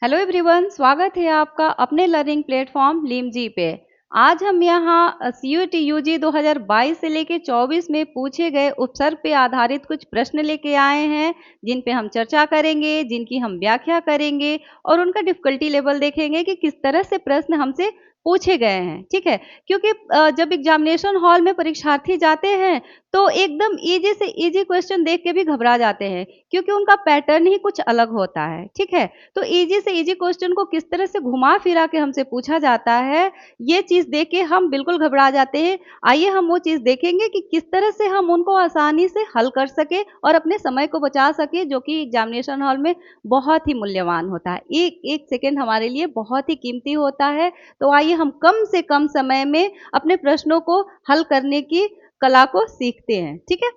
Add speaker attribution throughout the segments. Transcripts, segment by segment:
Speaker 1: Hello everyone, स्वागत है आपका अपने लर्निंग प्लेटफॉर्म लिमजी पे। आज हम यहाँ CUET UG 2022 से लेके 24 में पूछे गए उपसर्ग पे आधारित कुछ प्रश्न लेके आए हैं, जिन पे हम चर्चा करेंगे, जिनकी हम व्याख्या करेंगे और उनका डिफिकल्टी लेवल देखेंगे कि किस तरह से प्रश्न हमसे पूछे गए हैं। ठीक है, क्योंकि जब एग्जामिनेशन हॉल में परीक्षार्थी जाते हैं तो एकदम इजी से इजी क्वेश्चन देख के भी घबरा जाते हैं, क्योंकि उनका पैटर्न ही कुछ अलग होता है। ठीक है, तो इजी से इजी क्वेश्चन को किस तरह से घुमा फिरा के हमसे पूछा जाता है, ये चीज़ देख के हम बिल्कुल घबरा जाते हैं। आइए हम वो चीज़ देखेंगे कि किस तरह से हम उनको आसानी से हल कर सके और अपने समय को बचा सके, जो कि एग्जामिनेशन हॉल में बहुत ही मूल्यवान होता है। एक एक सेकेंड हमारे लिए बहुत ही कीमती होता है। तो आइए हम कम से कम समय में अपने प्रश्नों को हल करने की कला को सीखते हैं। ठीक है,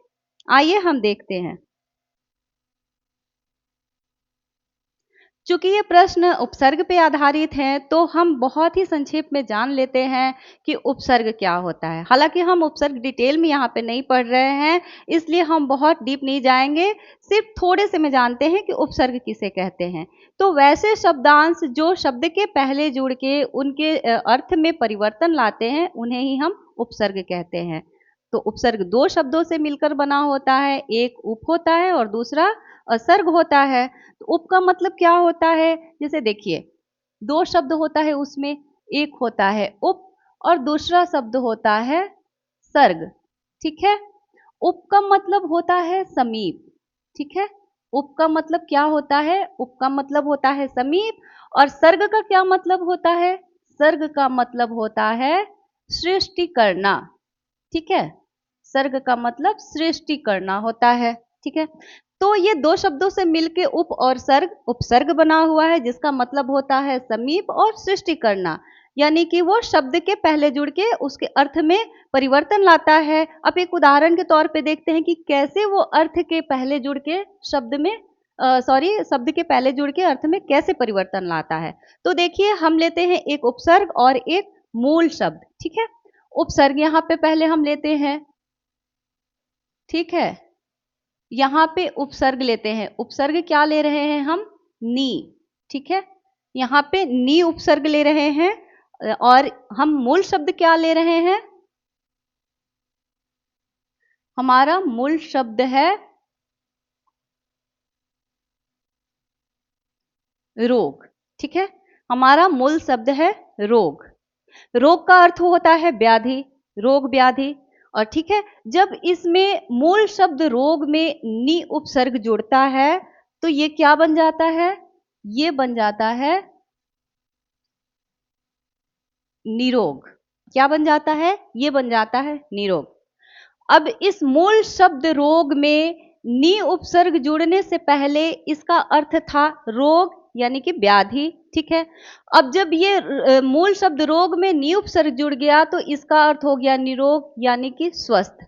Speaker 1: आइए हम देखते हैं। चूंकि ये प्रश्न उपसर्ग पे आधारित हैं, तो हम बहुत ही संक्षेप में जान लेते हैं कि उपसर्ग क्या होता है। हालांकि हम उपसर्ग डिटेल में यहाँ पे नहीं पढ़ रहे हैं, इसलिए हम बहुत डीप नहीं जाएंगे, सिर्फ थोड़े से में जानते हैं कि उपसर्ग किसे कहते हैं। तो वैसे शब्दांश जो शब्द के पहले जुड़ के उनके अर्थ में परिवर्तन लाते हैं, उन्हें ही हम उपसर्ग कहते हैं। तो उपसर्ग दो शब्दों से मिलकर बना होता है, एक उप होता है और दूसरा असर्ग होता है। तो उप का मतलब क्या होता है, जैसे देखिए दो शब्द होता है, उसमें एक होता है उप और दूसरा शब्द होता है सर्ग। ठीक है, उप का मतलब होता है समीप। ठीक है, उप का मतलब क्या होता है, उप का मतलब होता है समीप। और सर्ग का क्या मतलब होता है, सर्ग का मतलब होता है सृष्टि करना। ठीक है, सर्ग का मतलब सृष्टि करना होता है। ठीक है, तो ये दो शब्दों से मिलके उप और सर्ग उपसर्ग बना हुआ है, जिसका मतलब होता है समीप और सृष्टि करना, यानी कि वो शब्द के पहले जुड़ के उसके अर्थ में परिवर्तन लाता है। अब एक उदाहरण के तौर पे देखते हैं कि कैसे वो अर्थ के पहले जुड़ के शब्द में शब्द के पहले जुड़ के अर्थ में कैसे परिवर्तन लाता है। तो देखिए, हम लेते हैं एक उपसर्ग और एक मूल शब्द। ठीक है, उपसर्ग यहाँ पे पहले हम लेते हैं। ठीक है, यहाँ पे उपसर्ग लेते हैं। उपसर्ग क्या ले रहे हैं हम, नी। ठीक है, यहाँ पे नी उपसर्ग ले रहे हैं। और हम मूल शब्द क्या ले रहे हैं, हमारा मूल शब्द है रोग। ठीक है, हमारा मूल शब्द है रोग। रोग का अर्थ होता है व्याधि, रोग व्याधि। और ठीक है, जब इसमें मूल शब्द रोग में नी उपसर्ग जुड़ता है तो ये क्या बन जाता है, ये बन जाता है निरोग। क्या बन जाता है, ये बन जाता है निरोग। अब इस मूल शब्द रोग में नी उपसर्ग जुड़ने से पहले इसका अर्थ था रोग, यानी कि व्याधि। ठीक है, अब जब ये मूल शब्द रोग में नी उपसर्ग जुड़ गया तो इसका अर्थ हो गया निरोग, यानी कि स्वस्थ।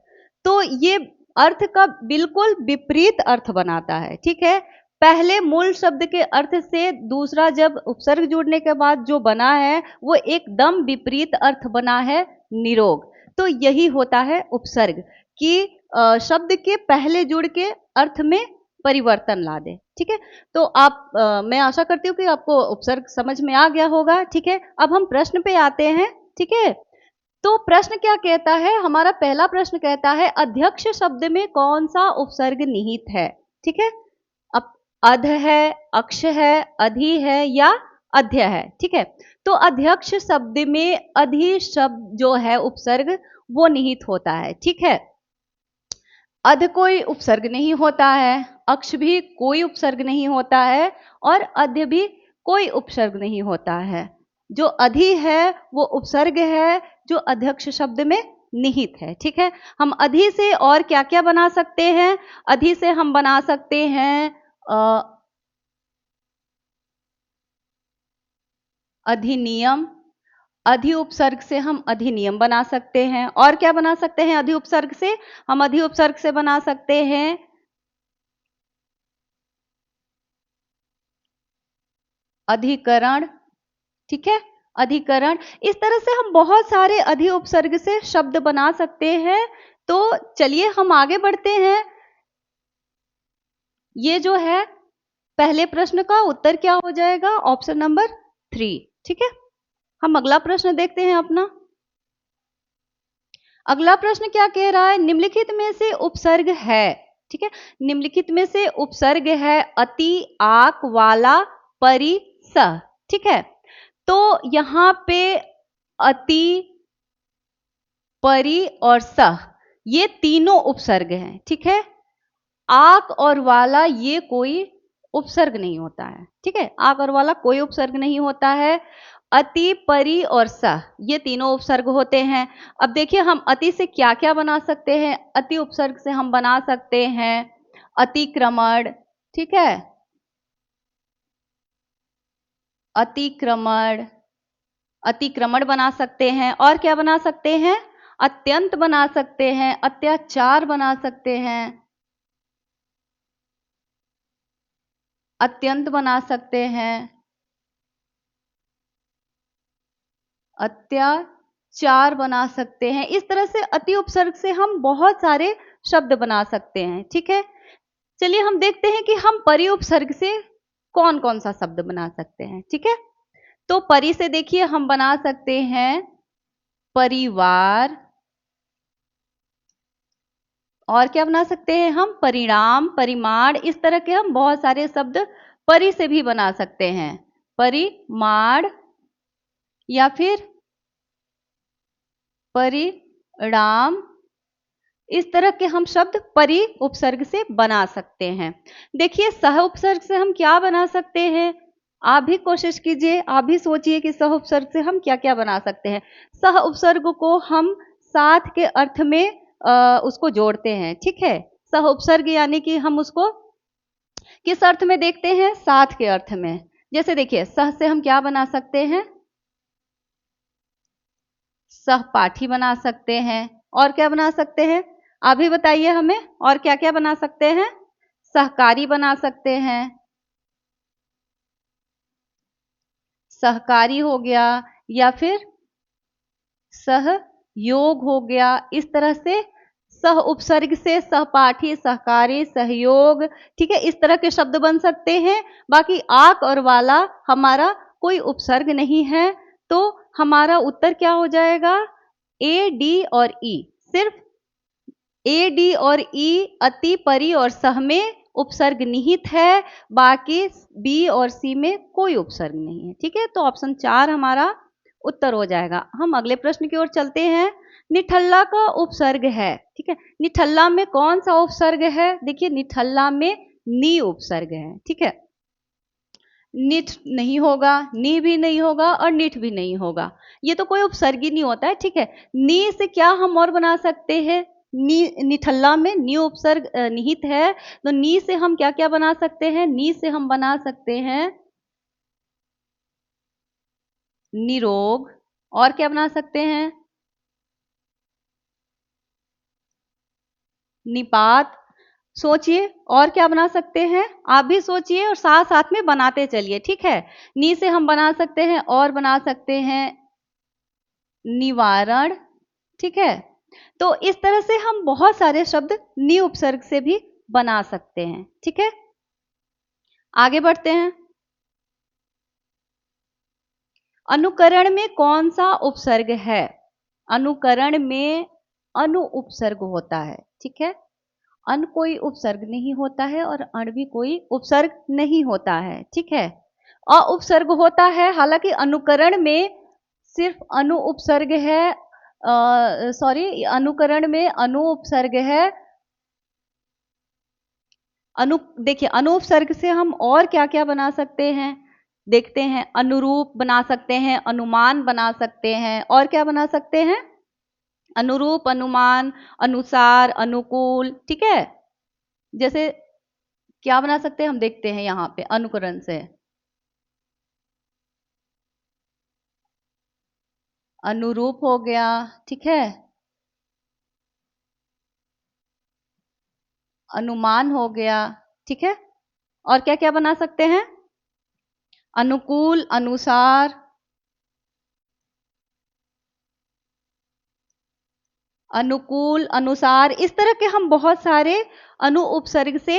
Speaker 1: तो ये अर्थ का बिल्कुल विपरीत अर्थ बनाता है। ठीक है, पहले मूल शब्द के अर्थ से दूसरा जब उपसर्ग जुड़ने के बाद जो बना है वो एकदम विपरीत अर्थ बना है निरोग। तो यही होता है उपसर्ग, कि शब्द के पहले जुड़ के अर्थ में परिवर्तन ला दे। ठीक है, तो मैं आशा करती हूँ कि आपको उपसर्ग समझ में आ गया होगा। ठीक है, अब हम प्रश्न पे आते हैं। ठीक है, तो प्रश्न क्या कहता है, हमारा पहला प्रश्न कहता है अध्यक्ष शब्द में कौन सा उपसर्ग निहित है। ठीक है, अब अध है, अक्ष है, अधि है या अध्य है। ठीक है, तो अध्यक्ष शब्द में अधि शब्द जो है उपसर्ग वो निहित होता है। ठीक है, अध कोई उपसर्ग नहीं होता है, अक्ष भी कोई उपसर्ग नहीं होता है और अध्य भी कोई उपसर्ग नहीं होता है। जो अधि है वो उपसर्ग है जो अध्यक्ष शब्द में निहित है। ठीक है, हम अधि से और क्या क्या बना सकते हैं, अधि से हम बना सकते हैं अधिनियम। अधि उपसर्ग से हम अधिनियम बना सकते हैं। और क्या बना सकते हैं अधि उपसर्ग से, हम अधि उपसर्ग से बना सकते हैं अधिकरण। ठीक है, अधिकरण। इस तरह से हम बहुत सारे अधि उपसर्ग से शब्द बना सकते हैं। तो चलिए हम आगे बढ़ते हैं। ये जो है पहले प्रश्न का उत्तर क्या हो जाएगा? Option number 3। ठीक है, हम अगला प्रश्न देखते हैं अपना। अगला प्रश्न क्या कह रहा है? निम्नलिखित में से उपसर्ग है, ठीक है, निम्नलिखित में से उपसर्ग है अति, आक, वाला, परि, सह। ठीक है, तो यहां पे अति, परि और सह ये तीनों उपसर्ग हैं। ठीक है, आक और वाला ये कोई उपसर्ग नहीं होता है। ठीक है, आक और वाला कोई उपसर्ग नहीं होता है। अति, परि और सह ये तीनों उपसर्ग होते हैं। अब देखिए हम अति से क्या क्या बना सकते हैं। अति उपसर्ग से हम बना सकते हैं अतिक्रमण, ठीक है, अतिक्रमण, अतिक्रमण बना सकते हैं। और क्या बना सकते हैं? अत्यंत बना सकते हैं, अत्याचार बना सकते हैं, अत्यंत बना सकते हैं, अत्याचार बना सकते हैं। इस तरह से अति उपसर्ग से हम बहुत सारे शब्द बना सकते हैं। ठीक है, चलिए हम देखते हैं कि हम परि उपसर्ग से कौन कौन सा शब्द बना सकते हैं। ठीक है, तो परि से देखिए हम बना सकते हैं परिवार, और क्या बना सकते हैं हम? परिणाम, परिमाण। इस तरह के हम बहुत सारे शब्द परि से भी बना सकते हैं, परिमाण या फिर परिणाम। इस तरह के हम शब्द परि उपसर्ग से बना सकते हैं। देखिए सह उपसर्ग से हम क्या बना सकते हैं? आप भी कोशिश कीजिए, आप भी सोचिए कि सह उपसर्ग से हम क्या क्या बना सकते हैं। सह उपसर्ग को हम साथ के अर्थ में उसको जोड़ते हैं। ठीक है, सह उपसर्ग यानी कि हम उसको किस अर्थ में देखते हैं? साथ के अर्थ में। जैसे देखिए सह से हम क्या बना सकते हैं? सहपाठी बना सकते हैं। और क्या बना सकते हैं? आप भी बताइए हमें, और क्या क्या बना सकते हैं? सहकारी बना सकते हैं, सहकारी हो गया, या फिर सहयोग हो गया। इस तरह से सह उपसर्ग से सहपाठी, सहकारी, सहयोग, ठीक है, इस तरह के शब्द बन सकते हैं। बाकी आक और वाला हमारा कोई उपसर्ग नहीं है, तो हमारा उत्तर क्या हो जाएगा? ए, डी और ई। सिर्फ ए, डी और ई अति, परि और सह में उपसर्ग निहित है, बाकी बी और सी में कोई उपसर्ग नहीं है। ठीक है, तो ऑप्शन 4 हमारा उत्तर हो जाएगा। हम अगले प्रश्न की ओर चलते हैं। निठल्ला का उपसर्ग है, ठीक है, निठल्ला में कौन सा उपसर्ग है? देखिए निठल्ला में नी उपसर्ग है। ठीक है, निठ नहीं होगा, नी भी नहीं होगा और निठ भी नहीं होगा, ये तो कोई उपसर्ग ही नहीं होता है। ठीक है, नी से क्या हम और बना सकते हैं? नी, निठल्ला में नी उपसर्ग निहित है, तो नी से हम क्या क्या बना सकते हैं? नी से हम बना सकते हैं निरोग। और क्या बना सकते हैं? निपात। सोचिए और क्या बना सकते हैं? आप भी सोचिए और साथ साथ में बनाते चलिए। ठीक है, नी से हम बना सकते हैं, और बना सकते हैं निवारण। ठीक है, तो इस तरह से हम बहुत सारे शब्द नी उपसर्ग से भी बना सकते हैं। ठीक है, आगे बढ़ते हैं। अनुकरण में कौन सा उपसर्ग है? अनुकरण में अनु उपसर्ग होता है। ठीक है, अन कोई उपसर्ग नहीं होता है और अण भी कोई उपसर्ग नहीं होता है। ठीक है, अ उपसर्ग होता है। हालांकि अनुकरण में सिर्फ अनु उपसर्ग है, सॉरी, अनुकरण में अनु उपसर्ग है। देखिए अनु उपसर्ग से हम और क्या क्या बना सकते हैं? देखते हैं, अनुरूप बना सकते हैं, अनुमान बना सकते हैं, और क्या बना सकते हैं? अनुरूप, अनुमान, अनुसार, अनुकूल। ठीक है, जैसे क्या बना सकते हैं हम देखते हैं यहाँ पे अनुकरण से। अनुरूप हो गया, ठीक है, अनुमान हो गया, ठीक है, और क्या क्या बना सकते हैं? अनुकूल, अनुसार, अनुकूल, अनुसार। इस तरह के हम बहुत सारे अनु उपसर्ग से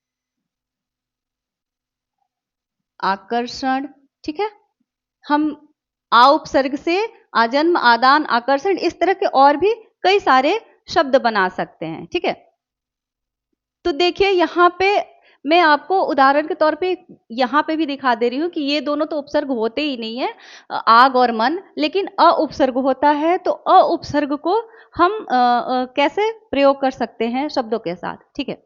Speaker 1: आकर्षण, ठीक है। हम आ उपसर्ग से आजन्म, आदान, आकर्षण, इस तरह के और भी कई सारे शब्द बना सकते हैं, ठीक है। तो देखिए यहाँ पे मैं आपको उदाहरण के तौर पे यहाँ पे भी दिखा दे रही हूँ कि ये दोनों तो उपसर्ग होते ही नहीं है, आग और मन, लेकिन अ उपसर्ग होता है। तो अ उपसर्ग को हम कैसे प्रयोग कर सकते हैं शब्दों के साथ, ठीक है।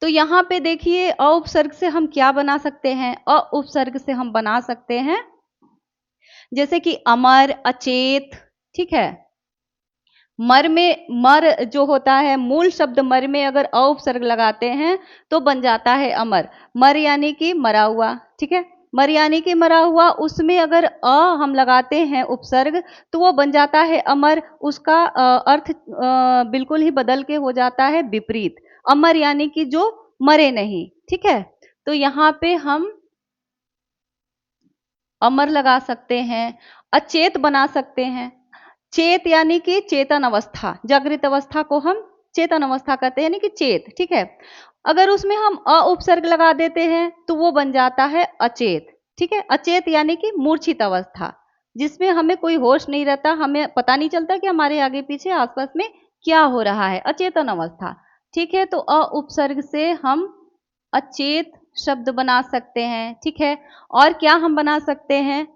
Speaker 1: तो यहाँ पे देखिए अ उपसर्ग से हम क्या बना सकते हैं, अ उपसर्ग से हम बना सकते हैं जैसे कि अमर, अचेत, ठीक है। मर में, मर जो होता है मूल शब्द मर में अगर अ उपसर्ग लगाते हैं तो बन जाता है अमर। मर यानी कि मरा हुआ, ठीक है। मर यानी कि मरा हुआ, उसमें अगर अ हम लगाते हैं उपसर्ग तो वो बन जाता है अमर। उसका अर्थ बिल्कुल ही बदल के हो जाता है विपरीत। अमर यानी कि जो मरे नहीं, ठीक है। तो यहाँ पे हम अमर लगा सकते हैं, अचेत बना सकते हैं। चेत यानी कि चेतन अवस्था, जागृत अवस्था को हम चेतन अवस्था कहते हैं, यानी कि चेत, ठीक है। अगर उसमें हम अ उपसर्ग लगा देते हैं तो वो बन जाता है अचेत, ठीक है। अचेत यानी कि मूर्छित अवस्था, जिसमें हमें कोई होश नहीं रहता, हमें पता नहीं चलता कि हमारे आगे पीछे आसपास में क्या हो रहा है, अचेतन अवस्था, ठीक है। तो अ उपसर्ग से हम अचेत शब्द बना सकते हैं, ठीक है। और क्या हम बना सकते हैं,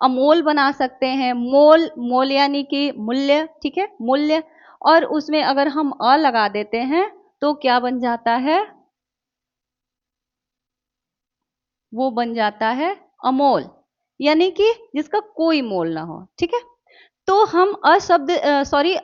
Speaker 1: अमोल बना सकते हैं। मोल, मोल यानी कि मूल्य, ठीक है, मूल्य। और उसमें अगर हम अ लगा देते हैं तो क्या बन जाता है, वो बन जाता है अमोल, यानी कि जिसका कोई मोल ना हो, ठीक है। तो हम अशब्द सॉरी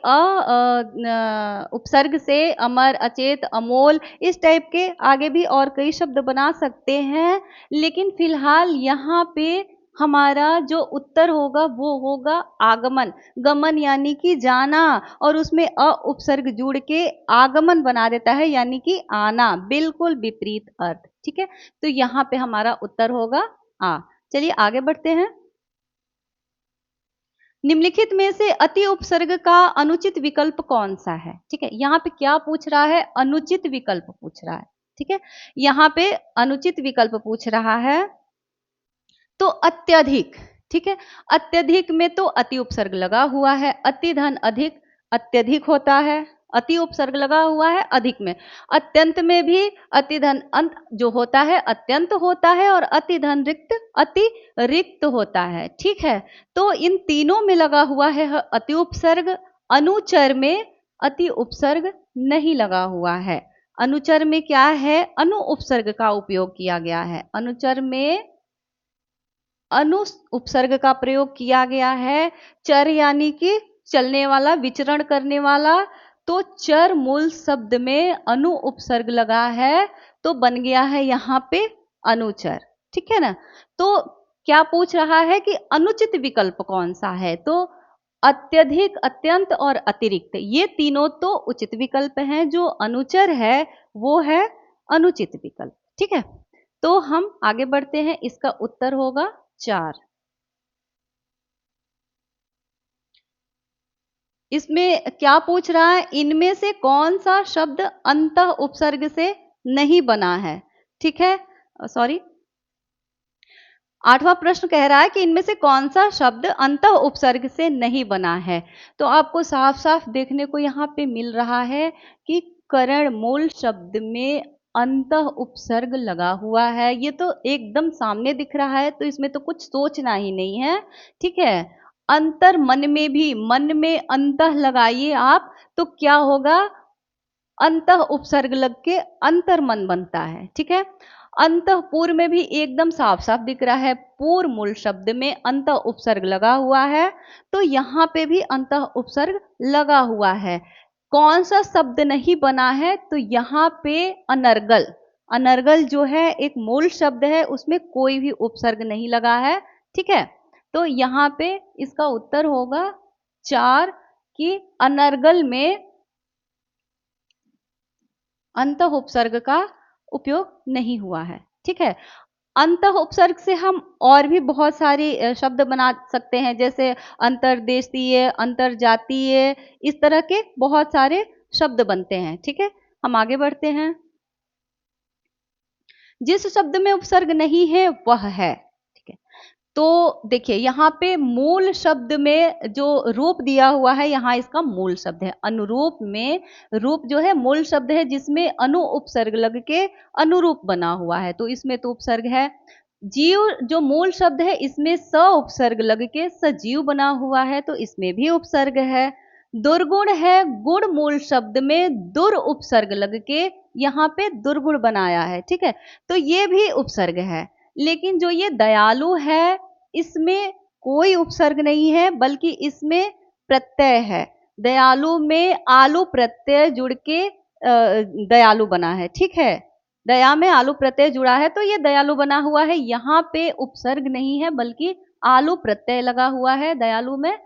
Speaker 1: उपसर्ग से अमर, अचेत, अमोल, इस टाइप के आगे भी और कई शब्द बना सकते हैं। लेकिन फिलहाल यहाँ पे हमारा जो उत्तर होगा वो होगा आगमन। गमन यानी कि जाना, और उसमें अ उपसर्ग जुड़ के आगमन बना देता है, यानी कि आना, बिल्कुल विपरीत अर्थ, ठीक है। तो यहाँ पे हमारा उत्तर होगा आ। चलिए आगे बढ़ते हैं। निम्नलिखित में से अति उपसर्ग का अनुचित विकल्प कौन सा है, ठीक है। यहाँ पे क्या पूछ रहा है, अनुचित विकल्प पूछ रहा है, ठीक है। यहाँ पे अनुचित विकल्प पूछ रहा है। तो अत्यधिक, ठीक है। अत्यधिक में तो अति उपसर्ग लगा हुआ है, अति धन अधिक, अत्यधिक होता है, अति उपसर्ग लगा हुआ है अधिक में। अत्यंत में भी अति धन अंत जो होता है अत्यंत होता है, और अति धन रिक्त अति रिक्त होता है, ठीक है। तो इन तीनों में लगा हुआ है अति उपसर्ग। अनुचर में अति उपसर्ग नहीं लगा हुआ है। अनुचर में क्या है, अनु उपसर्ग का उपयोग किया गया है। अनुचर में अनु उपसर्ग का प्रयोग किया गया है। चर यानी कि चलने वाला, विचरण करने वाला। तो चर मूल शब्द में अनु उपसर्ग लगा है तो बन गया है यहाँ पे अनुचर, ठीक है ना। तो क्या पूछ रहा है कि अनुचित विकल्प कौन सा है, तो अत्यधिक, अत्यंत और अतिरिक्त, ये तीनों तो उचित विकल्प हैं। जो अनुचर है वो है अनुचित विकल्प, ठीक है। तो हम आगे बढ़ते हैं, इसका उत्तर होगा 4। इसमें क्या पूछ रहा है, इनमें से कौन सा शब्द अंतः उपसर्ग से नहीं बना है, ठीक है। सॉरी, 8वां प्रश्न कह रहा है कि इनमें से कौन सा शब्द अंतः उपसर्ग से नहीं बना है। तो आपको साफ साफ देखने को यहाँ पे मिल रहा है कि करण मूल शब्द में अंतः उपसर्ग लगा हुआ है। ये तो एकदम सामने दिख रहा है, तो इसमें तो कुछ सोचना ही नहीं है, ठीक है। अंतर मन में भी, मन में अंतः लगाइए आप तो क्या होगा, अंतः उपसर्ग लग के अंतर मन बनता है, ठीक है। अंतः पूर्व में भी एकदम साफ साफ दिख रहा है, पूर्व मूल शब्द में अंतः उपसर्ग लगा हुआ है, तो यहाँ पे भी अंतः उपसर्ग लगा हुआ है। कौन सा शब्द नहीं बना है, तो यहाँ पे अनर्गल, अनर्गल जो है एक मूल शब्द है, उसमें कोई भी उपसर्ग नहीं लगा है, ठीक है। तो यहाँ पे इसका उत्तर होगा 4 कि अनर्गल में अंतः उपसर्ग का उपयोग नहीं हुआ है, ठीक है। अंतः उपसर्ग से हम और भी बहुत सारी शब्द बना सकते हैं, जैसे अंतर्देशीय, अंतरजातीय, इस तरह के बहुत सारे शब्द बनते हैं, ठीक है। हम आगे बढ़ते हैं। जिस शब्द में उपसर्ग नहीं है वह है। ठीक है, तो देखिए यहाँ पे मूल शब्द में जो रूप दिया हुआ है, यहाँ इसका मूल शब्द है। अनुरूप में रूप जो है मूल शब्द है, जिसमें अनु उपसर्ग लग के अनुरूप बना हुआ है, तो इसमें तो उपसर्ग है। जीव जो मूल शब्द है, इसमें स उपसर्ग लग के सजीव बना हुआ है, तो इसमें भी उपसर्ग है। दुर्गुण है, गुण मूल शब्द में दुर उपसर्ग लग के यहाँ पे दुर्गुण बनाया है। ठीक है, तो ये भी उपसर्ग है। लेकिन जो ये दयालु है, इसमें कोई उपसर्ग नहीं है, बल्कि इसमें प्रत्यय है। दयालु में आलू प्रत्यय जुड़ के दयालु बना है। ठीक है, दया में आलू प्रत्यय जुड़ा है, तो ये दयालु बना हुआ है। यहाँ पे उपसर्ग नहीं है, बल्कि आलू प्रत्यय लगा हुआ है दयालु में।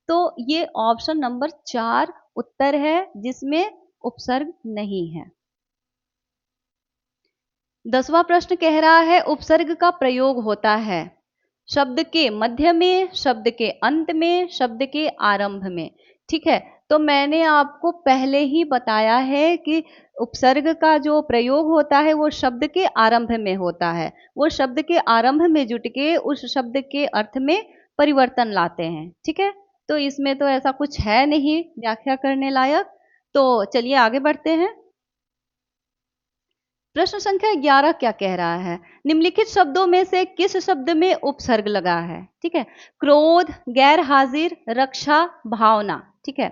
Speaker 1: तो ये ऑप्शन नंबर 4 उत्तर है, जिसमें उपसर्ग नहीं है। 10वां प्रश्न कह रहा है, उपसर्ग का प्रयोग होता है शब्द के मध्य में, शब्द के अंत में, शब्द के आरंभ में। ठीक है, तो मैंने आपको पहले ही बताया है कि उपसर्ग का जो प्रयोग होता है वो शब्द के आरंभ में होता है। वो शब्द के आरंभ में जुट के उस शब्द के अर्थ में परिवर्तन लाते हैं। ठीक है, तो इसमें तो ऐसा कुछ है नहीं व्याख्या करने लायक। तो चलिए आगे बढ़ते हैं। प्रश्न संख्या 11 क्या कह रहा है, निम्नलिखित शब्दों में से किस शब्द में उपसर्ग लगा है। ठीक है, क्रोध, गैर हाजिर, रक्षा, भावना। ठीक है,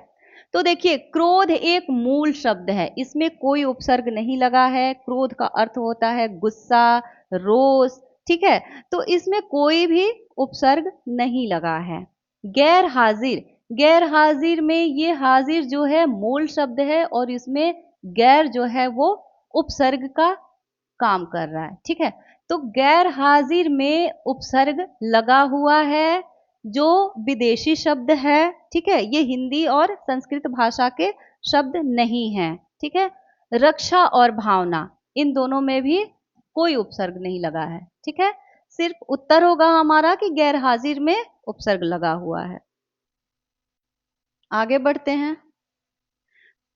Speaker 1: तो देखिए क्रोध एक मूल शब्द है, इसमें कोई उपसर्ग नहीं लगा है। क्रोध का अर्थ होता है गुस्सा, रोष। ठीक है, तो इसमें कोई भी उपसर्ग नहीं लगा है। गैर हाजिर, गैर हाजिर में ये हाजिर जो है मूल शब्द है, और इसमें गैर जो है वो उपसर्ग का काम कर रहा है। ठीक है, तो गैर हाजिर में उपसर्ग लगा हुआ है, जो विदेशी शब्द है। ठीक है, ये हिंदी और संस्कृत भाषा के शब्द नहीं हैं। ठीक है, रक्षा और भावना, इन दोनों में भी कोई उपसर्ग नहीं लगा है। ठीक है, सिर्फ उत्तर होगा हमारा कि गैर हाजिर में उपसर्ग लगा हुआ है। आगे बढ़ते हैं।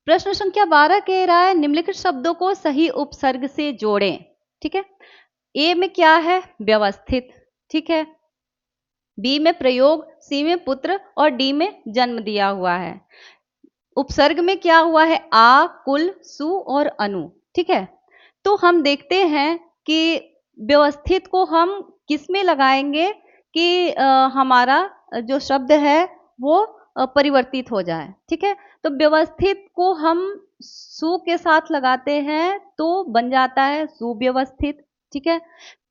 Speaker 1: प्रश्न संख्या 12 कह रहा है, निम्नलिखित शब्दों को सही उपसर्ग से जोड़ें। ठीक है, ए में क्या है, व्यवस्थित। ठीक है, बी में प्रयोग, सी में पुत्र और डी में जन्म दिया हुआ है। उपसर्ग में क्या हुआ है, आ, कुल, सु और अनु। ठीक है, तो हम देखते हैं कि व्यवस्थित को हम किस में लगाएंगे कि हमारा जो शब्द है वो परिवर्तित हो जाए। ठीक है, तो व्यवस्थित को हम सु के साथ लगाते हैं तो बन जाता है सुव्यवस्थित। ठीक है,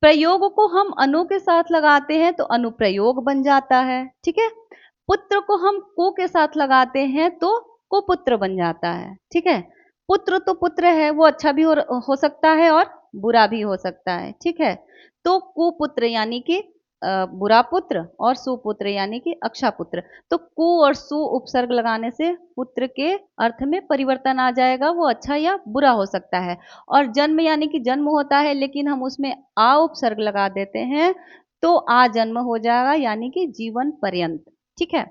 Speaker 1: प्रयोग को हम अनु के साथ लगाते हैं तो अनुप्रयोग बन जाता है। ठीक है, पुत्र को हम कु के साथ लगाते हैं तो कुपुत्र बन जाता है। ठीक है, पुत्र तो पुत्र है, वो अच्छा भी हो सकता है और बुरा भी हो सकता है। ठीक है, तो कुपुत्र यानी कि बुरा पुत्र, और सुपुत्र यानी कि अच्छा पुत्र। तो कु और सु उपसर्ग लगाने से पुत्र के अर्थ में परिवर्तन आ जाएगा, वो अच्छा या बुरा हो सकता है। और जन्म यानी कि जन्म होता है, लेकिन हम उसमें आ उपसर्ग लगा देते हैं तो आ जन्म हो जाएगा, यानी कि जीवन पर्यंत। ठीक है,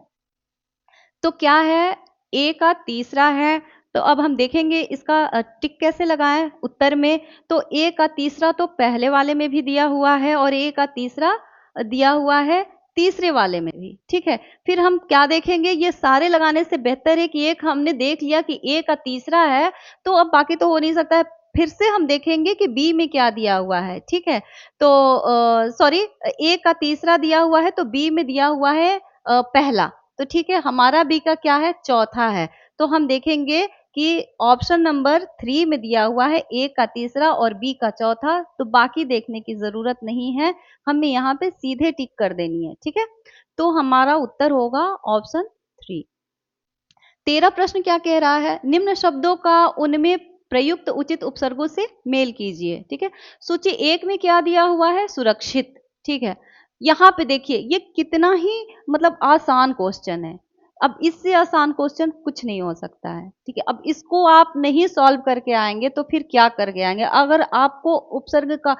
Speaker 1: तो क्या है, ए का तीसरा है। तो अब हम देखेंगे इसका टिक कैसे लगाएं उत्तर में। तो ए का तीसरा तो पहले वाले में भी दिया हुआ है, और ए का तीसरा दिया हुआ है तीसरे वाले में भी। ठीक है, फिर हम क्या देखेंगे, ये सारे लगाने से बेहतर है कि एक हमने देख लिया कि ए का तीसरा है, तो अब बाकी तो हो नहीं सकता है। फिर से हम देखेंगे कि बी में क्या दिया हुआ है। ठीक है, तो सॉरी, ए का तीसरा दिया हुआ है तो बी में दिया हुआ है पहला। तो ठीक है, हमारा बी का क्या है, चौथा है। तो हम देखेंगे कि ऑप्शन नंबर 3 में दिया हुआ है ए का तीसरा और बी का चौथा, तो बाकी देखने की जरूरत नहीं है, हमें यहाँ पे सीधे टिक कर देनी है। ठीक है, तो हमारा उत्तर होगा ऑप्शन 3। 13 प्रश्न क्या कह रहा है, निम्न शब्दों का उनमें प्रयुक्त उचित उपसर्गों से मेल कीजिए। ठीक है, सूची 1 में क्या दिया हुआ है, सुरक्षित। ठीक है, यहाँ पे देखिए ये कितना ही मतलब आसान क्वेश्चन है। अब इससे आसान क्वेश्चन कुछ नहीं हो सकता है। ठीक है, अब इसको आप नहीं सॉल्व करके आएंगे तो फिर क्या करके आएंगे। अगर आपको उपसर्ग का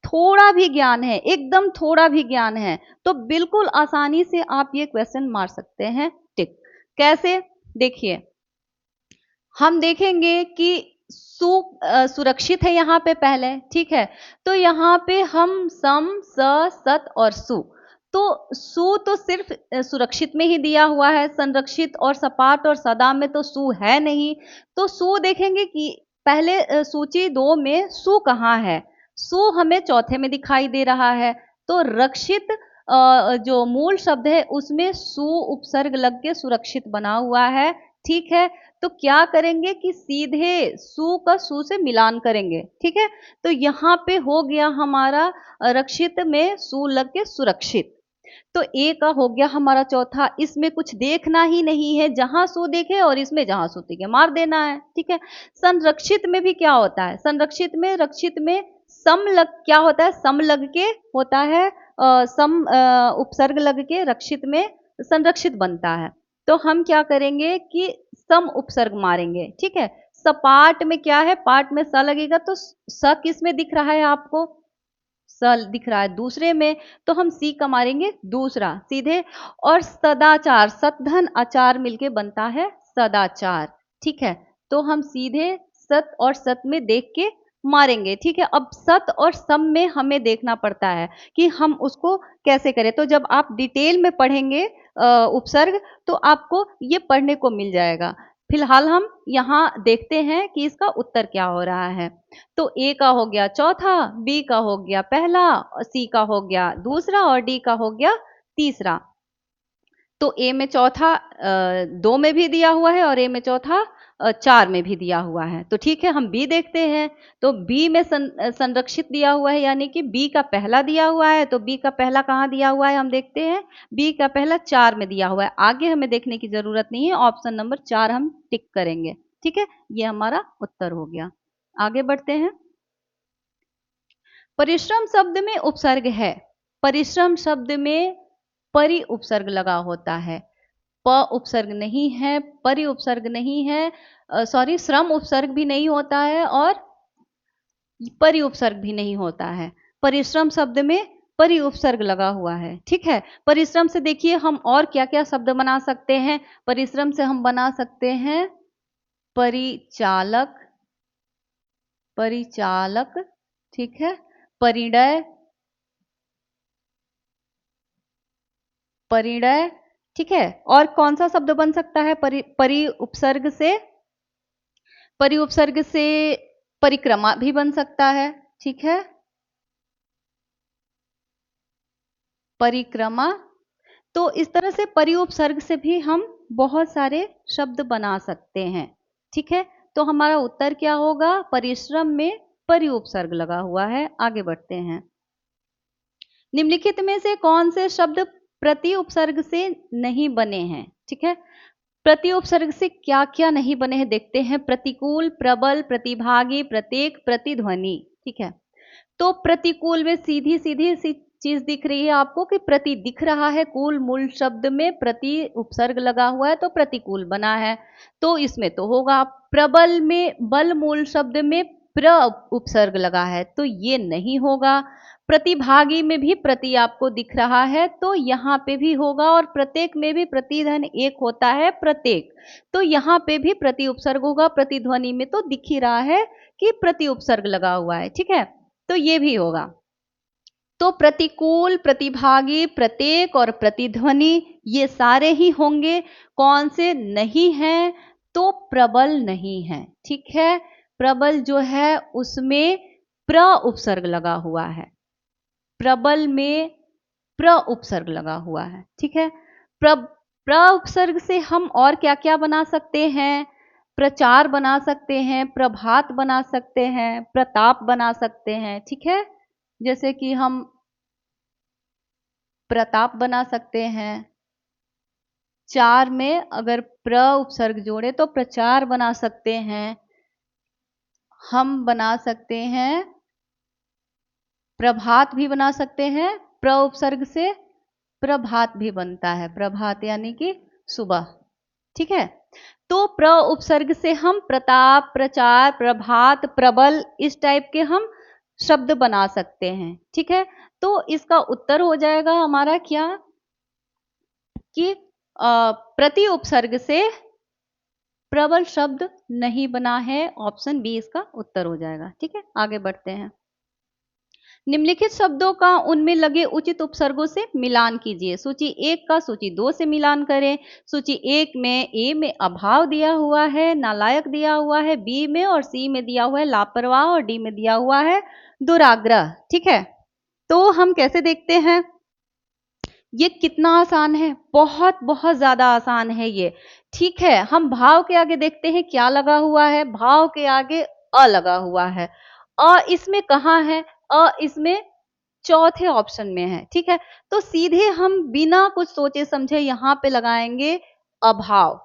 Speaker 1: थोड़ा भी ज्ञान है, एकदम थोड़ा भी ज्ञान है, तो बिल्कुल आसानी से आप ये क्वेश्चन मार सकते हैं टिक। कैसे, देखिए हम देखेंगे कि सुरक्षित है यहाँ पे पहले, ठीक है। तो यहाँ पे हम सम, स, सत और सु। तो सु तो सिर्फ सुरक्षित में ही दिया हुआ है, संरक्षित और सपाट और सदा में तो सु है नहीं। तो सु देखेंगे कि पहले सूची 2 में सु कहाँ है? सु हमें चौथे में दिखाई दे रहा है। तो रक्षित जो मूल शब्द है उसमें सु उपसर्ग लग के सुरक्षित बना हुआ है, ठीक है। तो क्या करेंगे कि सीधे सु का सु से मिलान करेंगे, ठीक है। तो यहाँ पे हो गया हमारा रक्षित में सु लग के सुरक्षित। तो ए का हो गया हमारा चौथा। इसमें कुछ देखना ही नहीं है, जहां सु देखे और इसमें जहां सु दिखे मार देना है, ठीक है। संरक्षित में भी क्या होता है? संरक्षित में, रक्षित में सम लग क्या होता है? सम लग के होता है, सम उपसर्ग लग के रक्षित में संरक्षित बनता है। तो हम क्या करेंगे कि सम उपसर्ग मारेंगे, ठीक है। सपाट में क्या है? पाट में स लगेगा, तो स किस में दिख रहा है आपको? स दिख रहा है दूसरे में, तो हम सी का मारेंगे दूसरा सीधे। और सदाचार, सत धन आचार मिलके बनता है सदाचार, ठीक है। तो हम सीधे सत और सत में देख के मारेंगे, ठीक है। अब सत और सम में हमें देखना पड़ता है कि हम उसको कैसे करें। तो जब आप डिटेल में पढ़ेंगे उपसर्ग, तो आपको ये पढ़ने को मिल जाएगा। फिलहाल हम यहाँ देखते हैं कि इसका उत्तर क्या हो रहा है। तो ए का हो गया चौथा, बी का हो गया पहला, सी का हो गया दूसरा और डी का हो गया तीसरा। तो ए में चौथा 2 में भी दिया हुआ है और ए में चौथा 4 में भी दिया हुआ है। तो ठीक है, हम बी देखते हैं। तो बी में संरक्षित दिया हुआ है, यानी कि बी का पहला दिया हुआ है। तो बी का पहला कहाँ दिया हुआ है हम देखते हैं। बी का पहला 4 में दिया हुआ है। आगे हमें देखने की जरूरत नहीं है, ऑप्शन नंबर 4 हम टिक करेंगे, ठीक है। ये हमारा उत्तर हो गया। आगे बढ़ते हैं। परिश्रम शब्द में उपसर्ग है। परिश्रम शब्द में परि उपसर्ग लगा होता है। प उपसर्ग नहीं है, परि उपसर्ग नहीं है, सॉरी श्रम उपसर्ग भी नहीं होता है और परि उपसर्ग भी नहीं होता है। परिश्रम शब्द में परि उपसर्ग लगा हुआ है, ठीक है। परिश्रम से देखिए हम और क्या क्या शब्द बना सकते हैं। परिश्रम से हम बना सकते हैं परिचालक, परिचालक, ठीक है। परिणय, परिणय, ठीक है। और कौन सा शब्द बन सकता है परि उपसर्ग से? परि उपसर्ग से परिक्रमा भी बन सकता है, ठीक है। परिक्रमा। तो इस तरह से परि उपसर्ग से भी हम बहुत सारे शब्द बना सकते हैं, ठीक है। तो हमारा उत्तर क्या होगा? परिश्रम में परि उपसर्ग लगा हुआ है। आगे बढ़ते हैं। निम्नलिखित में से कौन से शब्द प्रति उपसर्ग से नहीं बने हैं, ठीक है। प्रति उपसर्ग से क्या क्या नहीं बने हैं देखते हैं। प्रतिकूल, प्रबल, प्रतिभागी, प्रत्येक, प्रतिध्वनि, ठीक है। तो प्रतिकूल में सीधी सीधी सी चीज दिख रही है आपको कि प्रति दिख रहा है। कूल मूल शब्द में प्रति उपसर्ग लगा हुआ है तो प्रतिकूल बना है, तो इसमें तो होगा। प्रबल में बल मूल शब्द में प्र उपसर्ग लगा है तो ये नहीं होगा। प्रतिभागी में भी प्रति आपको दिख रहा है तो यहाँ पे भी होगा। और प्रत्येक में भी प्रतिधन एक होता है प्रत्येक, तो यहाँ पे भी प्रति उपसर्ग होगा। प्रतिध्वनि में तो दिख ही रहा है कि प्रति उपसर्ग लगा हुआ है, ठीक है। तो ये भी होगा। तो प्रतिकूल, प्रतिभागी, प्रत्येक और प्रतिध्वनि ये सारे ही होंगे। कौन से नहीं हैं? तो प्रबल नहीं है, ठीक है। प्रबल जो है उसमें प्र उपसर्ग लगा हुआ है। प्रबल में प्र उपसर्ग लगा हुआ है, ठीक है। प्र उपसर्ग से हम और क्या क्या बना सकते हैं? प्रचार बना सकते हैं, प्रभात बना सकते हैं, प्रताप बना सकते हैं, ठीक है। जैसे कि हम प्रताप बना सकते हैं। चार में अगर प्र उपसर्ग जोड़े तो प्रचार बना सकते हैं। हम बना सकते हैं प्रभात भी बना सकते हैं। प्र उपसर्ग से प्रभात भी बनता है, प्रभात यानी कि सुबह, ठीक है। तो प्र उपसर्ग से हम प्रताप, प्रचार, प्रभात, प्रबल इस टाइप के हम शब्द बना सकते हैं, ठीक है। तो इसका उत्तर हो जाएगा हमारा क्या, कि प्रति उपसर्ग से प्रबल शब्द नहीं बना है, ऑप्शन बी इसका उत्तर हो जाएगा। ठीक है, आगे बढ़ते हैं। निम्नलिखित शब्दों का उनमें लगे उचित उपसर्गों से मिलान कीजिए। सूची 1 का सूची 2 से मिलान करें। सूची 1 में ए में अभाव दिया हुआ है, नालायक दिया हुआ है, बी में और सी में दिया हुआ है लापरवाह और डी में दिया हुआ है दुराग्रह। ठीक है, तो हम कैसे देखते हैं, ये कितना आसान है, बहुत बहुत ज्यादा आसान है ये। ठीक है, हम भाव के आगे देखते हैं क्या लगा हुआ है, भाव के आगे अ लगा हुआ है। अ इसमें कहाँ है, अ इसमें चौथे ऑप्शन में है। ठीक है, तो सीधे हम बिना कुछ सोचे समझे यहाँ पे लगाएंगे अभाव।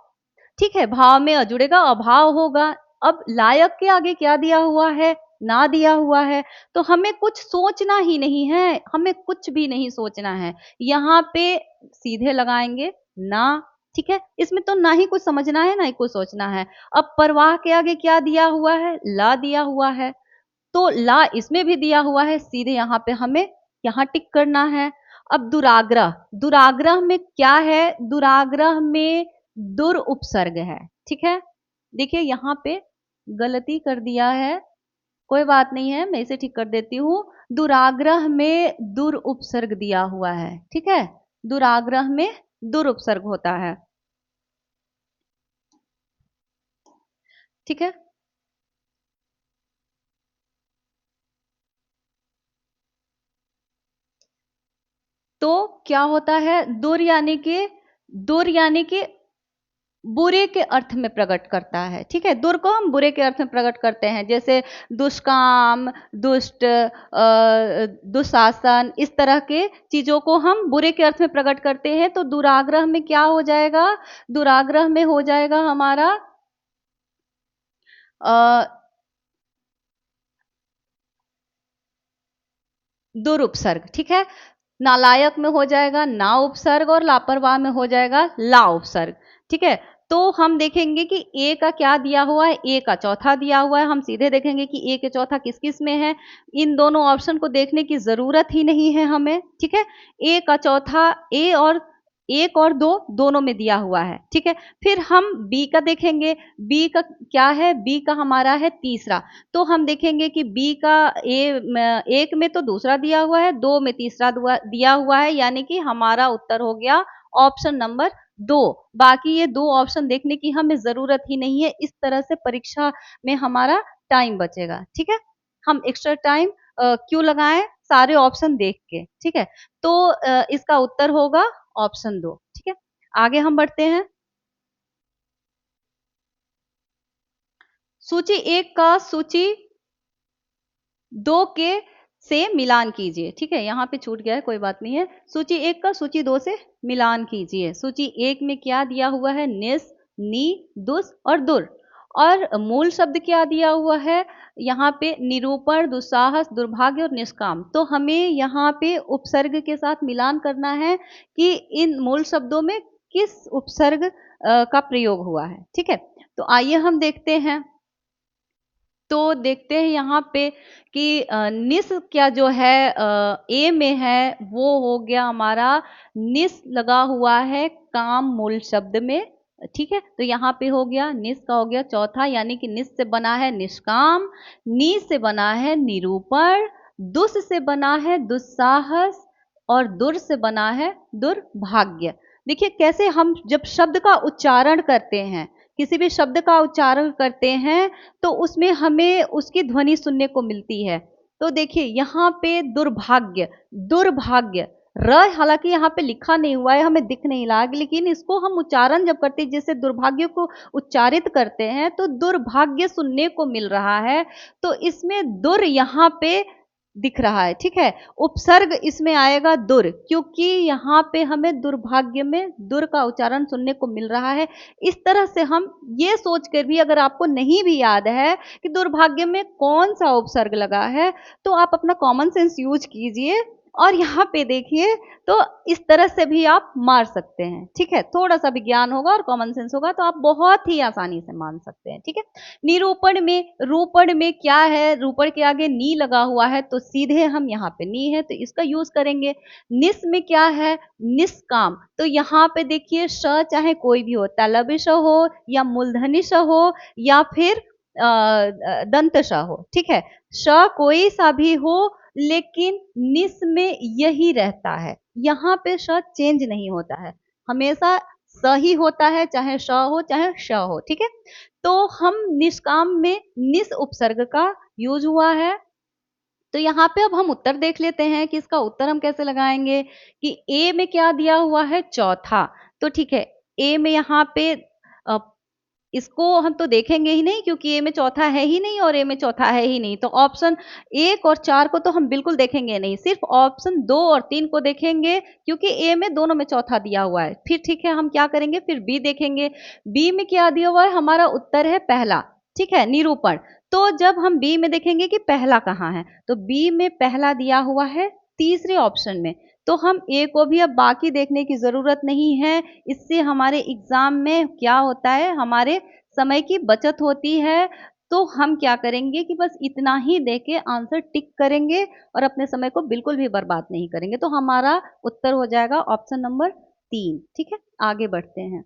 Speaker 1: ठीक है, भाव में अ जुड़ेगा, अभाव होगा। अब लायक के आगे क्या दिया हुआ है, ना दिया हुआ है, तो हमें कुछ सोचना ही नहीं है, हमें कुछ भी नहीं सोचना है, यहाँ पे सीधे लगाएंगे ना। ठीक है, इसमें तो ना ही कुछ समझना है ना ही कुछ सोचना है। अब परवाह के आगे क्या दिया हुआ है, ला दिया हुआ है, तो ला इसमें भी दिया हुआ है, सीधे यहाँ पे हमें यहाँ टिक करना है। अब दुराग्रह, दुराग्रह में क्या है, दुराग्रह में दुर उपसर्ग है। ठीक है, देखिए यहाँ पे गलती कर दिया है, कोई बात नहीं है, मैं इसे ठीक कर देती हूँ। दुराग्रह में दुर उपसर्ग दिया हुआ है। ठीक है, दुराग्रह में दुर उपसर्ग होता है। ठीक है, तो क्या होता है, दुर यानी कि बुरे के अर्थ में प्रकट करता है। ठीक है, दुर को हम बुरे के अर्थ में प्रकट करते हैं, जैसे दुष्काम, दुष्ट, दुशासन, इस तरह के चीजों को हम बुरे के अर्थ में प्रकट करते हैं। तो दुराग्रह में क्या हो जाएगा, दुराग्रह में हो जाएगा हमारा दुर उपसर्ग। ठीक है, नालायक में हो जाएगा ना उपसर्ग और लापरवाह में हो जाएगा ला उपसर्ग। ठीक है, तो हम देखेंगे कि ए का क्या दिया हुआ है, ए का चौथा दिया हुआ है। हम सीधे देखेंगे कि ए के चौथा किस किस में है, इन दोनों ऑप्शन को देखने की जरूरत ही नहीं है हमें। ठीक है, ए का चौथा, ए और 1 और 2 दोनों में दिया हुआ है। ठीक है, फिर हम बी का देखेंगे, बी का क्या है, बी का हमारा है तीसरा। तो हम देखेंगे कि बी का एक में तो दूसरा दिया हुआ है, 2 में तीसरा दिया हुआ है, यानी कि हमारा उत्तर हो गया ऑप्शन नंबर 2। बाकी ये 2 ऑप्शन देखने की हमें जरूरत ही नहीं है, इस तरह से परीक्षा में हमारा टाइम बचेगा। ठीक है, हम एक्स्ट्रा टाइम क्यों लगाएं, सारे ऑप्शन देख के। ठीक है, तो इसका उत्तर होगा ऑप्शन 2। ठीक है, आगे हम बढ़ते हैं। सूची 1 का सूची 2 के से मिलान कीजिए। ठीक है, यहाँ पे छूट गया है, कोई बात नहीं है। सूची 1 का सूची 2 से मिलान कीजिए। सूची 1 में क्या दिया हुआ है, निस, नी, दुस और दुर, और मूल शब्द क्या दिया हुआ है, यहाँ पे निरूपण, दुस्साहस, दुर्भाग्य और निष्काम। तो हमें यहाँ पे उपसर्ग के साथ मिलान करना है कि इन मूल शब्दों में किस उपसर्ग का प्रयोग हुआ है। ठीक है, तो आइए हम देखते हैं। तो देखते हैं यहाँ पे कि निस क्या जो है ए में है, वो हो गया हमारा निस लगा हुआ है काम मूल शब्द में। ठीक है, तो यहाँ पे हो गया निस का हो गया चौथा, यानी कि निस से बना है निष्काम, नी से बना है निरूपण, दुस से बना है दुस्साहस और दुर से बना है दुर्भाग्य। देखिए कैसे हम जब शब्द का उच्चारण करते हैं, किसी भी शब्द का उच्चारण करते हैं, तो उसमें हमें उसकी ध्वनि सुनने को मिलती है। तो देखिए यहाँ पे दुर्भाग्य, दुर्भाग्य, र हालांकि यहाँ पे लिखा नहीं हुआ है, हमें दिख नहीं रहा, लेकिन इसको हम उच्चारण जब करते हैं, जैसे दुर्भाग्य को उच्चारित करते हैं, तो दुर्भाग्य सुनने को मिल रहा है। तो इसमें दुर यहाँ पे दिख रहा है। ठीक है, उपसर्ग इसमें आएगा दुर, क्योंकि यहाँ पे हमें दुर्भाग्य में दुर का उच्चारण सुनने को मिल रहा है। इस तरह से हम ये सोच कर भी, अगर आपको नहीं भी याद है कि दुर्भाग्य में कौन सा उपसर्ग लगा है, तो आप अपना कॉमन सेंस यूज कीजिए और यहाँ पे देखिए तो इस तरह से भी आप मार सकते हैं, ठीक है। थोड़ा सा विज्ञान होगा और कॉमन सेंस होगा तो आप बहुत ही आसानी से मान सकते हैं, ठीक है। निरूपण में, रूपण में क्या है, रूपण के आगे नी लगा हुआ है तो सीधे हम यहाँ पे नी है तो इसका यूज करेंगे। निस में क्या है, निष्काम, तो यहाँ पे देखिए श चाहे कोई भी हो, तलबी श हो या मूलधनी श हो या फिर दंत श हो, ठीक है। श कोई सा भी हो लेकिन निस में यही रहता है, यहाँ पे श चेंज नहीं होता है, हमेशा स ही होता है, चाहे श हो चाहे श हो, ठीक है। तो हम निष्काम में निस उपसर्ग का यूज हुआ है। तो यहाँ पे अब हम उत्तर देख लेते हैं कि इसका उत्तर हम कैसे लगाएंगे कि ए में क्या दिया हुआ है, चौथा। तो ठीक है, ए में यहाँ पे अ, इसको हम तो देखेंगे ही नहीं क्योंकि ए में चौथा है ही नहीं और ए में चौथा है ही नहीं, तो ऑप्शन 1 और 4 को तो हम बिल्कुल देखेंगे नहीं, सिर्फ ऑप्शन 2 और 3 को देखेंगे क्योंकि ए में दोनों में चौथा दिया हुआ है। फिर ठीक है, हम क्या करेंगे, फिर बी देखेंगे। बी में क्या दिया हुआ है, हमारा उत्तर है पहला, ठीक है, निरूपण। तो जब हम बी में देखेंगे कि पहला कहाँ है, तो बी में पहला दिया हुआ है तीसरे ऑप्शन में, तो हम ए को भी अब बाकी देखने की जरूरत नहीं है। इससे हमारे एग्जाम में क्या होता है, हमारे समय की बचत होती है। तो हम क्या करेंगे कि बस इतना ही देके आंसर टिक करेंगे और अपने समय को बिल्कुल भी बर्बाद नहीं करेंगे। तो हमारा उत्तर हो जाएगा ऑप्शन नंबर 3, ठीक है। आगे बढ़ते हैं।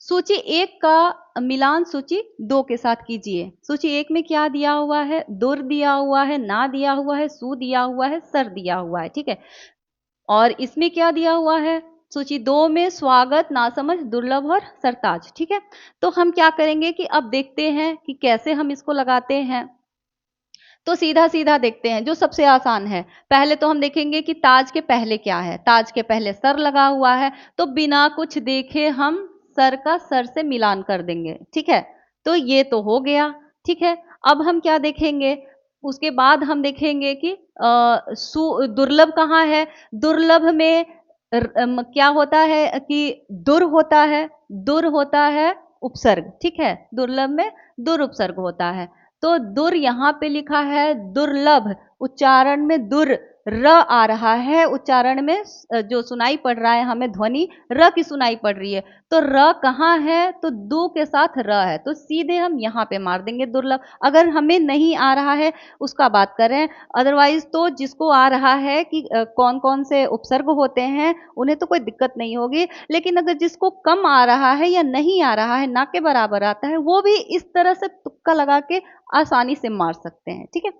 Speaker 1: सूची 1 का मिलान सूची 2 के साथ कीजिए। सूची 1 में क्या दिया हुआ है, दुर दिया हुआ है, ना दिया हुआ है, सु दिया हुआ है, सर दिया हुआ है, ठीक है। और इसमें क्या दिया हुआ है, सूची 2 में स्वागत, नासमझ, दुर्लभ और सरताज, ठीक है। तो हम क्या करेंगे कि अब देखते हैं कि कैसे हम इसको लगाते हैं। तो सीधा सीधा देखते हैं, जो सबसे आसान है। पहले तो हम देखेंगे कि ताज के पहले क्या है, ताज के पहले सर लगा हुआ है, तो बिना कुछ देखे हम सर का सर से मिलान कर देंगे, ठीक है। तो ये तो हो गया, ठीक है। अब हम क्या देखेंगे, उसके बाद हम देखेंगे कि दुर्लभ कहाँ है। दुर्लभ में क्या होता है कि दुर होता है, दुर होता है उपसर्ग, ठीक है। दुर्लभ में दुर उपसर्ग होता है, तो दुर यहाँ पे लिखा है दुर्लभ, उच्चारण में दुर र आ रहा है, उच्चारण में जो सुनाई पड़ रहा है हमें ध्वनि र की सुनाई पड़ रही है, तो र कहाँ है, तो दू के साथ र है, तो सीधे हम यहाँ पे मार देंगे दुर्लभ। अगर हमें नहीं आ रहा है उसका बात कर रहे हैं, अदरवाइज तो जिसको आ रहा है कि कौन कौन से उपसर्ग होते हैं उन्हें तो कोई दिक्कत नहीं होगी, लेकिन अगर जिसको कम आ रहा है या नहीं आ रहा है, ना के बराबर आता है, वो भी इस तरह से तुक्का लगा के आसानी से मार सकते हैं, ठीक है।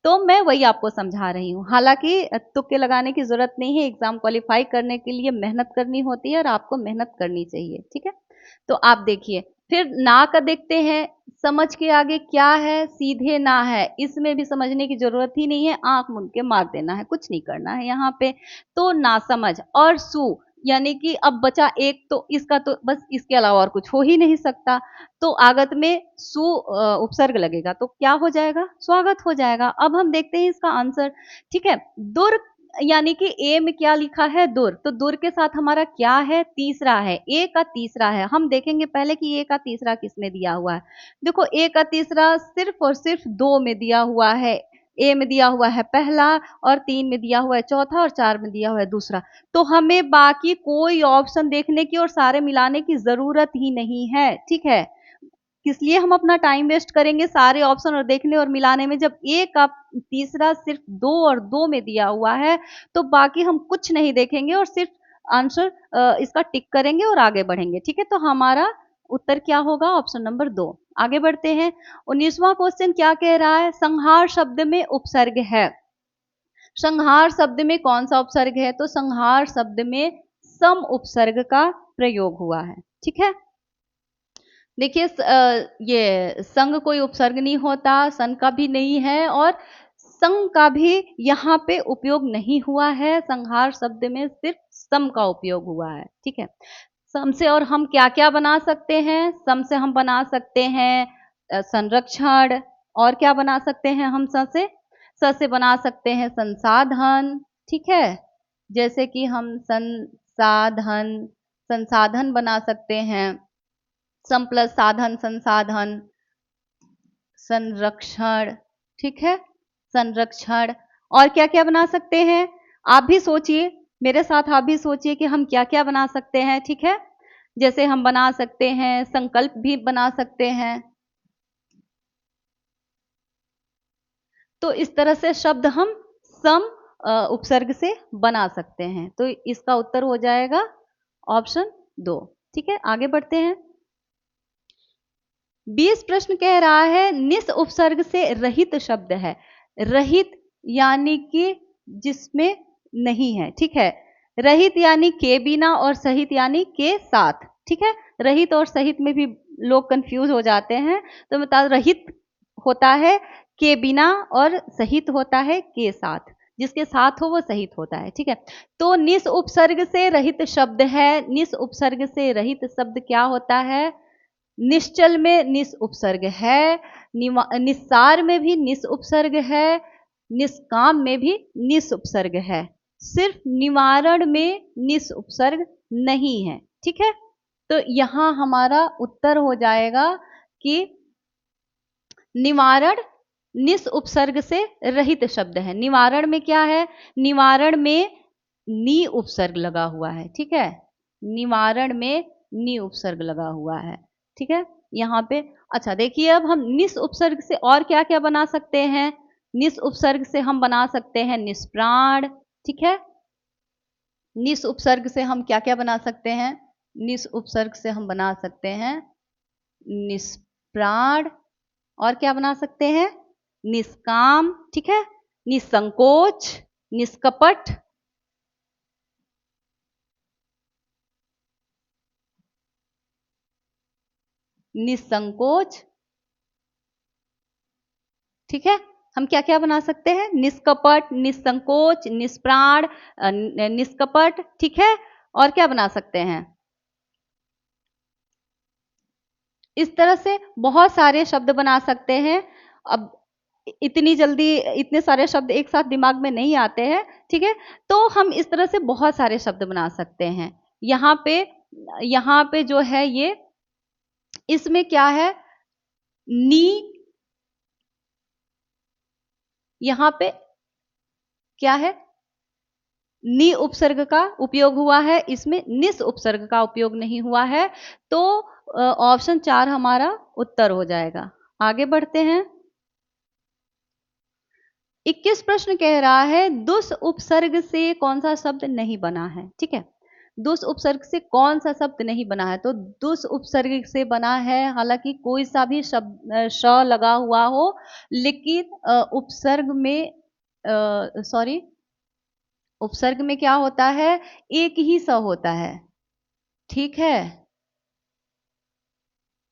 Speaker 1: तो मैं वही आपको समझा रही हूँ, हालांकि तुक्के लगाने की जरूरत नहीं है, एग्जाम क्वालिफाई करने के लिए मेहनत करनी होती है और आपको मेहनत करनी चाहिए, ठीक है। तो आप देखिए, फिर ना का देखते हैं, समझ के आगे क्या है, सीधे ना है, इसमें भी समझने की जरूरत ही नहीं है, आंख मूंद के मार देना है, कुछ नहीं करना है यहाँ पे। तो ना समझ और सु, यानी कि अब बचा एक, तो इसका तो बस इसके अलावा और कुछ हो ही नहीं सकता, तो आगत में सु उपसर्ग लगेगा तो क्या हो जाएगा, स्वागत हो जाएगा। अब हम देखते हैं इसका आंसर, ठीक है। दुर, यानी कि ए में क्या लिखा है, दुर, तो दुर के साथ हमारा क्या है, तीसरा है, ए का तीसरा है। हम देखेंगे पहले कि ए का तीसरा किसमें दिया हुआ है। देखो ए का तीसरा सिर्फ और सिर्फ 2 में दिया हुआ है, ए में दिया हुआ है पहला और 3 में दिया हुआ है चौथा और 4 में दिया हुआ है दूसरा। तो हमें बाकी कोई ऑप्शन देखने की और सारे मिलाने की जरूरत ही नहीं है, ठीक है। किस लिए हम अपना टाइम वेस्ट करेंगे सारे ऑप्शन और देखने और मिलाने में, जब ए का तीसरा सिर्फ 2 और 2 में दिया हुआ है, तो बाकी हम कुछ नहीं देखेंगे और सिर्फ आंसर इसका टिक करेंगे और आगे बढ़ेंगे, ठीक है। तो हमारा उत्तर क्या होगा, ऑप्शन नंबर 2। आगे बढ़ते हैं। 19वां क्वेश्चन क्या कह रहा है, संहार शब्द में उपसर्ग है। संहार शब्द में कौन सा उपसर्ग है, तो संहार शब्द में सम उपसर्ग का प्रयोग हुआ है, ठीक है। देखिए ये संग कोई उपसर्ग नहीं होता, सन का भी नहीं है और संग का भी यहाँ पे उपयोग नहीं हुआ है। संहार शब्द में सिर्फ सम का उपयोग हुआ है, ठीक है। सम से और हम क्या क्या बना सकते हैं, सम से हम बना सकते हैं संरक्षण, और क्या बना सकते हैं हम स से बना सकते हैं संसाधन, ठीक है। जैसे कि हम संसाधन, संसाधन बना सकते हैं, सम प्लस साधन संसाधन, संरक्षण, ठीक है, संरक्षण। और क्या क्या बना सकते हैं? आप भी सोचिए, मेरे साथ आप भी सोचिए कि हम क्या क्या बना सकते हैं, ठीक है? जैसे हम बना सकते हैं, संकल्प भी बना सकते हैं। तो इस तरह से शब्द हम सम उपसर्ग से बना सकते हैं। तो इसका उत्तर हो जाएगा ऑप्शन 2। ठीक है, आगे बढ़ते हैं। 20 प्रश्न कह रहा है निस उपसर्ग से रहित शब्द है। रहित यानी कि जिसमें नहीं है, ठीक है। रहित यानी के बिना और सहित यानी के साथ, ठीक है। रहित और सहित में भी लोग कंफ्यूज हो जाते हैं, तो बता रहित होता है के बिना और सहित होता है के साथ। जिसके साथ हो वो सहित होता है, ठीक है। तो निस उपसर्ग से रहित शब्द है। निस उपसर्ग से रहित शब्द क्या होता है? निश्चल में निस उपसर्ग है, निस्सार में भी निस उपसर्ग है, निष्काम में भी निस उपसर्ग है। सिर्फ निवारण में निस उपसर्ग नहीं है, ठीक है। तो यहां हमारा उत्तर हो जाएगा कि निवारण निस उपसर्ग से रहित शब्द है। निवारण में क्या है? निवारण में नी उपसर्ग लगा हुआ है, ठीक है। निवारण में नी उपसर्ग लगा हुआ है, ठीक है। यहाँ पे अच्छा देखिए, अब हम निस उपसर्ग से और क्या क्या बना सकते हैं? निस उपसर्ग से हम बना सकते हैं निष्प्राण, ठीक है। निस उपसर्ग से हम क्या क्या बना सकते हैं? निस उपसर्ग से हम बना सकते हैं निष्प्राण, और क्या बना सकते हैं? निष्काम, ठीक है। निसंकोच, निष्कपट, निसंकोच, ठीक है। हम क्या क्या बना सकते हैं? निष्कपट, निसंकोच, निष्प्राण, निष्कपट, ठीक है। और क्या बना सकते हैं? इस तरह से बहुत सारे शब्द बना सकते हैं। अब इतनी जल्दी इतने सारे शब्द एक साथ दिमाग में नहीं आते हैं, ठीक है। तो हम इस तरह से बहुत सारे शब्द बना सकते हैं। यहाँ पे जो है ये, इसमें क्या है? नी, यहाँ पे क्या है? नी उपसर्ग का उपयोग हुआ है, इसमें निस उपसर्ग का उपयोग नहीं हुआ है। तो ऑप्शन 4 हमारा उत्तर हो जाएगा। आगे बढ़ते हैं। 21 प्रश्न कह रहा है दुस उपसर्ग से कौन सा शब्द नहीं बना है, ठीक है। दुस उपसर्ग से कौन सा शब्द नहीं बना है? तो दुस उपसर्ग से बना है, हालांकि कोई सा भी शब्द श लगा हुआ हो, लेकिन उपसर्ग में सॉरी, उपसर्ग में क्या होता है? एक ही स होता है, ठीक है।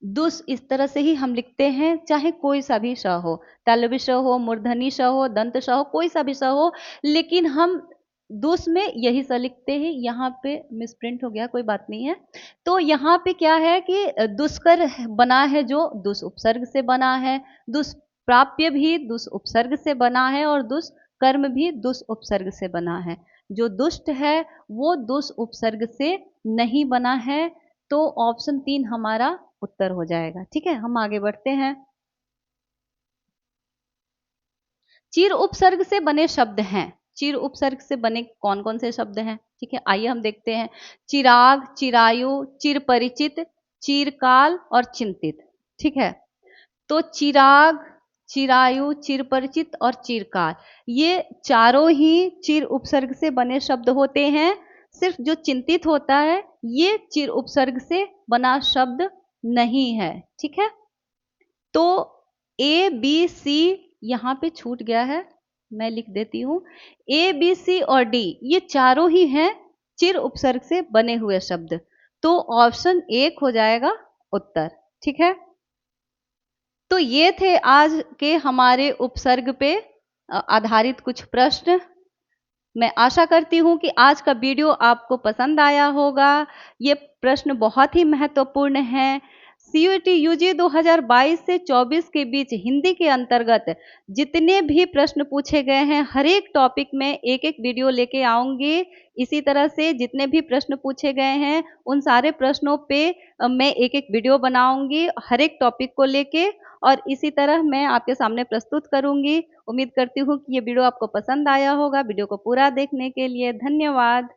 Speaker 1: दुस इस तरह से ही हम लिखते हैं, चाहे कोई सा भी श हो, तालव्य श हो, मूर्धनी श हो, दंत श हो, कोई सा भी श हो, लेकिन हम दुस में यही स लिखते हैं। यहाँ पे मिसप्रिंट हो गया, कोई बात नहीं है। तो यहाँ पे क्या है कि दुष्कर बना है जो दुस उपसर्ग से बना है, दुष्प्राप्य भी दुस उपसर्ग से बना है, और दुष्कर्म भी दुस उपसर्ग से बना है। जो दुष्ट है वो दुस उपसर्ग से नहीं बना है। तो ऑप्शन 3 हमारा उत्तर हो जाएगा, ठीक है। हम आगे बढ़ते हैं। चिर उपसर्ग से बने शब्द हैं। चिर उपसर्ग से बने कौन कौन से शब्द हैं, ठीक है, आइए हम देखते हैं। चिराग, चिरायु, चिर परिचित, चिरकाल और चिंतित, ठीक है। तो चिराग, चिरायु, चिर परिचित और चिरकाल, ये चारों ही चिर उपसर्ग से बने शब्द होते हैं। सिर्फ जो चिंतित होता है ये चिर उपसर्ग से बना शब्द नहीं है, ठीक है। तो ए बी सी यहाँ पे छूट गया है, मैं लिख देती हूँ। ए बी सी और डी ये चारों ही हैं चिर उपसर्ग से बने हुए शब्द। तो ऑप्शन 1 हो जाएगा उत्तर, ठीक है। तो ये थे आज के हमारे उपसर्ग पे आधारित कुछ प्रश्न। मैं आशा करती हूँ कि आज का वीडियो आपको पसंद आया होगा। ये प्रश्न बहुत ही महत्वपूर्ण हैं। CUET UG 2022 से 24 के बीच हिंदी के अंतर्गत जितने भी प्रश्न पूछे गए हैं, हर एक टॉपिक में एक एक वीडियो लेके आऊँगी। इसी तरह से जितने भी प्रश्न पूछे गए हैं उन सारे प्रश्नों पे मैं एक एक वीडियो बनाऊँगी हर एक टॉपिक को लेके। और इसी तरह मैं आपके सामने प्रस्तुत करूँगी। उम्मीद करती हूँ कि ये वीडियो आपको पसंद आया होगा। वीडियो को पूरा देखने के लिए धन्यवाद।